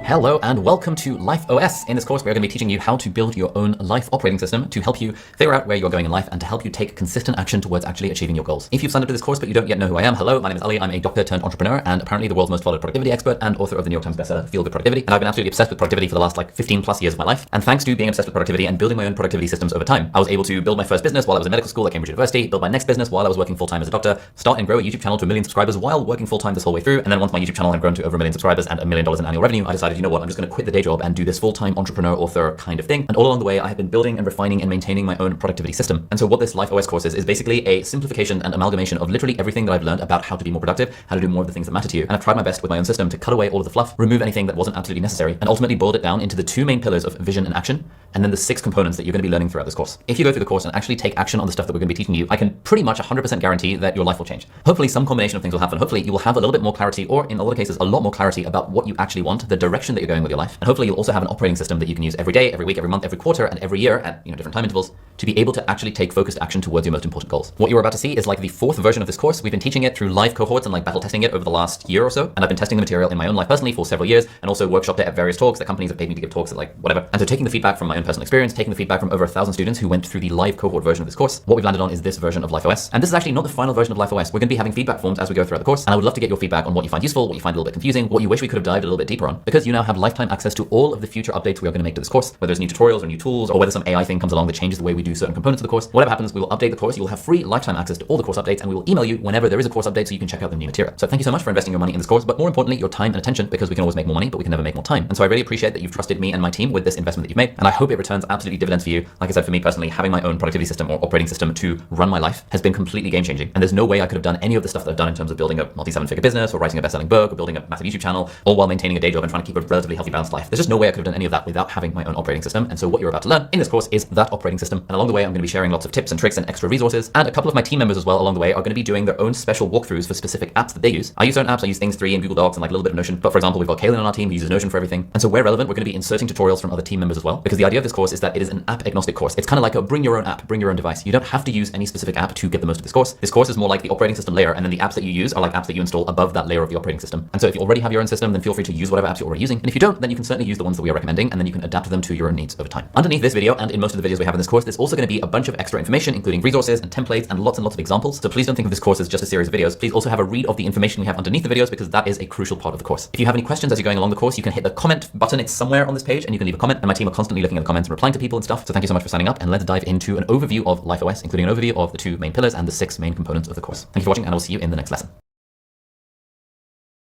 Hello and welcome to LifeOS. In this course, we're going to be teaching you how to build your own life operating system to help you figure out where you're going in life and to help you take consistent action towards actually achieving your goals. If you've signed up to this course but you don't yet know who I am, hello, my name is Ali. I'm a doctor turned entrepreneur and apparently the world's most followed productivity expert and author of the New York Times bestseller, Feel Good Productivity. And I've been absolutely obsessed with productivity for the last 15 plus years of my life. And thanks to being obsessed with productivity and building my own productivity systems over time, I was able to build my first business while I was in medical school at Cambridge University, build my next business while I was working full-time as a doctor, start and grow a YouTube channel to 1 million subscribers while working full-time this whole way through. And then once my YouTube channel had grown to over 1 million subscribers and $1 million in annual revenue, I decided, you know what, I'm just going to quit the day job and do this full-time entrepreneur author kind of thing. And all along the way, I have been building and refining and maintaining my own productivity system. And so what this LifeOS course is basically a simplification and amalgamation of literally everything that I've learned about how to be more productive, how to do more of the things that matter to you. And I've tried my best with my own system to cut away all of the fluff, remove anything that wasn't absolutely necessary, and ultimately boiled it down into the 2 main pillars of vision and action, and then the 6 components that you're going to be learning throughout this course. If you go through the course and actually take action on the stuff that we're going to be teaching you, I can pretty much 100% guarantee that your life will change. Hopefully some combination of things will happen. Hopefully you will have a little bit more clarity, or in a lot of cases, a lot more clarity about what you actually want, the direction that you're going with your life. And hopefully you'll also have an operating system that you can use every day, every week, every month, every quarter, and every year at different time intervals to be able to actually take focused action towards your most important goals. What you're about to see is like the 4th version of this course. We've been teaching it through live cohorts and battle testing it over the last year or so. And I've been testing the material in my own life personally for several years and also workshopped it at various talks that companies have paid me to give talks at whatever. And so taking the feedback from my own personal experience, taking the feedback from over 1,000 students who went through the live cohort version of this course, what we've landed on is this version of LifeOS. And this is actually not the final version of LifeOS. We're going to be having feedback forms as we go throughout the course. And I would love to get your feedback on what you find useful, what you find a little bit confusing, what you wish we could have dived a little bit deeper on, because you now have lifetime access to all of the future updates we are going to make to this course, whether it's new tutorials or new tools, or whether some AI thing comes along that changes the way we do certain components of the course. Whatever happens, we will update the course. You will have free lifetime access to all the course updates, and we will email you whenever there is a course update so you can check out the new material. So thank you so much for investing your money in this course, but more importantly, your time and attention, because we can always make more money, but we can never make more time. And so I really appreciate that you've trusted me and my team with this investment that you've made, and I hope it returns absolutely dividends for you. Like I said, for me personally, having my own productivity system or operating system to run my life has been completely game-changing. And there's no way I could have done any of the stuff that I've done in terms of building a multi-7-figure business or writing a best-selling book or building a massive YouTube channel, all while maintaining a day job and trying to keep a relatively healthy, balanced life. There's just no way I could have done any of that without having my own operating system. And so what you're about to learn in this course is that operating system. And along the way, I'm going to be sharing lots of tips and tricks and extra resources. And a couple of my team members as well along the way are going to be doing their own special walkthroughs for specific apps that they use. I use certain apps. I use Things 3 and Google Docs and a little bit of Notion. But for example, we've got Kaylin on our team who uses Notion for everything. And so where relevant, we're going to be inserting tutorials from other team members as well. Because the idea of this course is that it is an app agnostic course. It's kind of like a bring your own app, bring your own device. You don't have to use any specific app to get the most of this course. This course is more like the operating system layer, and then the apps that you use are like apps that you install above that layer of the operating system. And so if you already have your own system, then feel free to use whatever apps you're already using. And if you don't, then you can certainly use the ones that we are recommending, and then you can adapt them to your own needs over time. Underneath this video, and in most of the videos we have in this course, there's also going to be a bunch of extra information, including resources and templates and lots of examples. So please don't think of this course as just a series of videos. Please also have a read of the information we have underneath the videos, because that is a crucial part of the course. If you have any questions as you're going along the course, you can hit the comment button. It's somewhere on this page, and you can leave a comment. And my team are constantly looking at the comments and replying to people and stuff. So thank you so much for signing up, and let's dive into an overview of LifeOS, including an overview of the 2 main pillars and the 6 main components of the course. Thank you for watching, and I will see you in the next lesson.